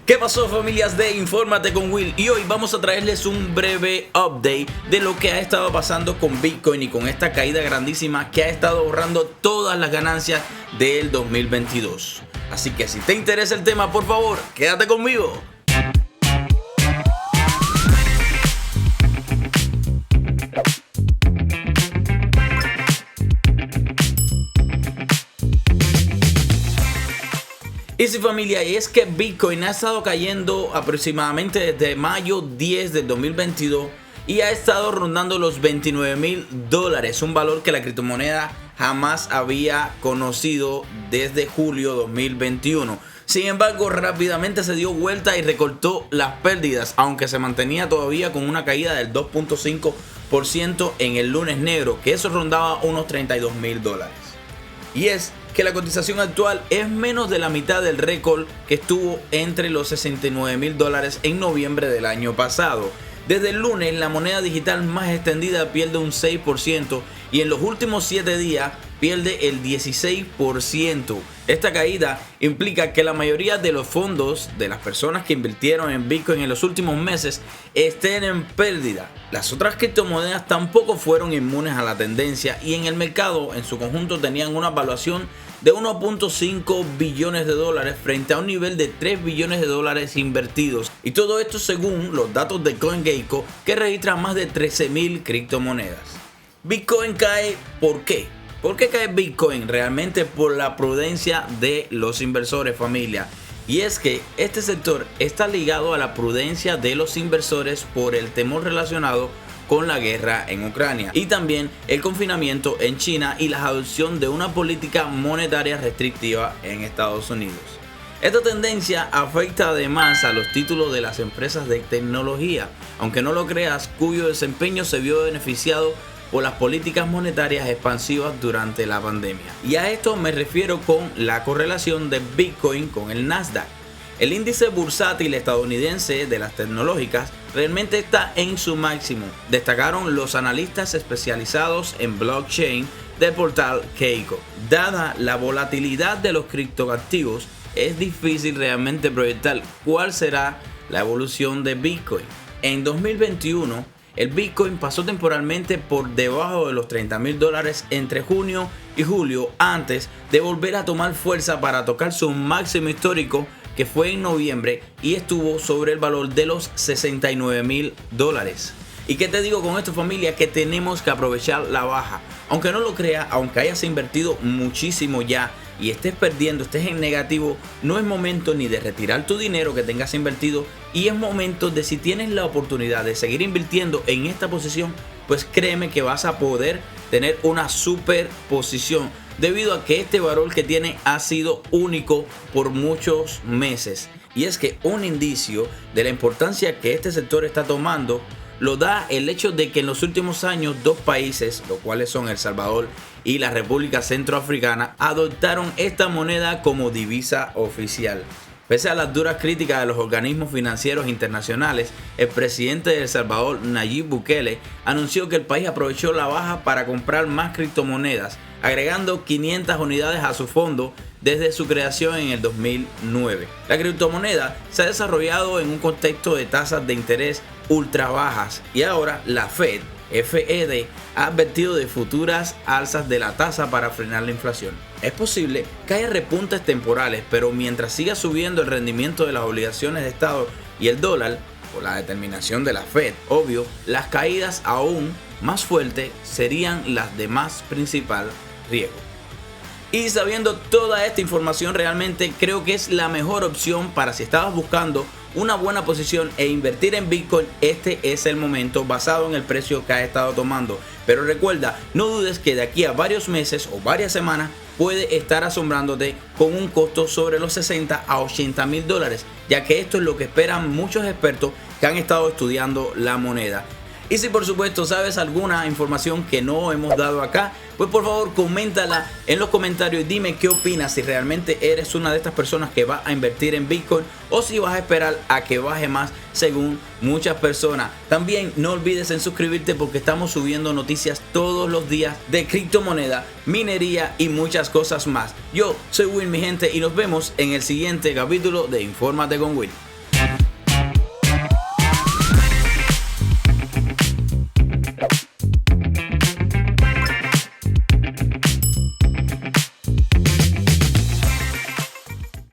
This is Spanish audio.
¿Qué pasó, familias de Infórmate con Will? Y hoy vamos a traerles un breve update de lo que ha estado pasando con Bitcoin y con esta caída grandísima que ha estado ahorrando todas las ganancias del 2022. Así que si te interesa el tema, por favor, quédate conmigo. Y sí, familia, y es que Bitcoin ha estado cayendo aproximadamente desde mayo 10 del 2022 y ha estado rondando los $29,000, un valor que la criptomoneda jamás había conocido desde julio 2021. Sin embargo, rápidamente se dio vuelta y recortó las pérdidas, aunque se mantenía todavía con una caída del 2.5% en el lunes negro, que eso rondaba unos $32,000. Y es que la cotización actual es menos de la mitad del récord que estuvo entre los $69,000 en noviembre del año pasado. Desde el lunes, la moneda digital más extendida pierde un 6% y en los últimos 7 días pierde el 16%. Esta caída implica que la mayoría de los fondos de las personas que invirtieron en Bitcoin en los últimos meses estén en pérdida. Las otras criptomonedas tampoco fueron inmunes a la tendencia y en el mercado en su conjunto tenían una valuación de 1.5 billones de dólares frente a un nivel de 3 billones de dólares invertidos. Y todo esto según los datos de CoinGecko, que registra más de 13,000 criptomonedas. Bitcoin cae, ¿por qué? ¿Por qué cae Bitcoin? Realmente por la prudencia de los inversores, familia. Y es que este sector está ligado a la prudencia de los inversores por el temor relacionado con la guerra en Ucrania y también el confinamiento en China y la adopción de una política monetaria restrictiva en Estados Unidos. Esta tendencia afecta además a los títulos de las empresas de tecnología, aunque no lo creas, cuyo desempeño se vio beneficiado por las políticas monetarias expansivas durante la pandemia. Y a esto me refiero con la correlación de Bitcoin con el Nasdaq. El índice bursátil estadounidense de las tecnológicas realmente está en su máximo, destacaron los analistas especializados en blockchain del portal Gecko. Dada la volatilidad de los criptoactivos, es difícil realmente proyectar cuál será la evolución de Bitcoin. En 2021, el Bitcoin pasó temporalmente por debajo de los $30,000 entre junio y julio antes de volver a tomar fuerza para tocar su máximo histórico, que fue en noviembre y estuvo sobre el valor de los $69,000. ¿Y qué te digo con esto, familia? Que tenemos que aprovechar la baja. Aunque no lo creas, aunque hayas invertido muchísimo ya y estés perdiendo, estés en negativo, no es momento ni de retirar tu dinero que tengas invertido, y es momento de, si tienes la oportunidad de seguir invirtiendo en esta posición, pues créeme que vas a poder tener una super posición, debido a que este valor que tiene ha sido único por muchos meses. Y es que un indicio de la importancia que este sector está tomando lo da el hecho de que en los últimos años dos países, los cuales son El Salvador y la República Centroafricana, adoptaron esta moneda como divisa oficial. Pese a las duras críticas de los organismos financieros internacionales, el presidente de El Salvador, Nayib Bukele, anunció que el país aprovechó la baja para comprar más criptomonedas, agregando 500 unidades a su fondo desde su creación en el 2009. La criptomoneda se ha desarrollado en un contexto de tasas de interés ultra bajas y ahora la FED ha advertido de futuras alzas de la tasa para frenar la inflación. Es posible que haya repuntes temporales, pero mientras siga subiendo el rendimiento de las obligaciones de Estado y el dólar, por la determinación de la FED, obvio, las caídas aún más fuertes serían las de más principal riesgo. Y sabiendo toda esta información, realmente creo que es la mejor opción para si estabas buscando una buena posición e invertir en Bitcoin. Este es el momento, basado en el precio que ha estado tomando. Pero recuerda, no dudes que de aquí a varios meses o varias semanas puede estar asombrándote con un costo sobre los $60,000 a $80,000, ya que esto es lo que esperan muchos expertos que han estado estudiando la moneda. Y si por supuesto sabes alguna información que no hemos dado acá, pues por favor coméntala en los comentarios y dime qué opinas, si realmente eres una de estas personas que va a invertir en Bitcoin o si vas a esperar a que baje más según muchas personas. También no olvides en suscribirte, porque estamos subiendo noticias todos los días de criptomoneda, minería y muchas cosas más. Yo soy Will, mi gente, y nos vemos en el siguiente capítulo de Infórmate con Will.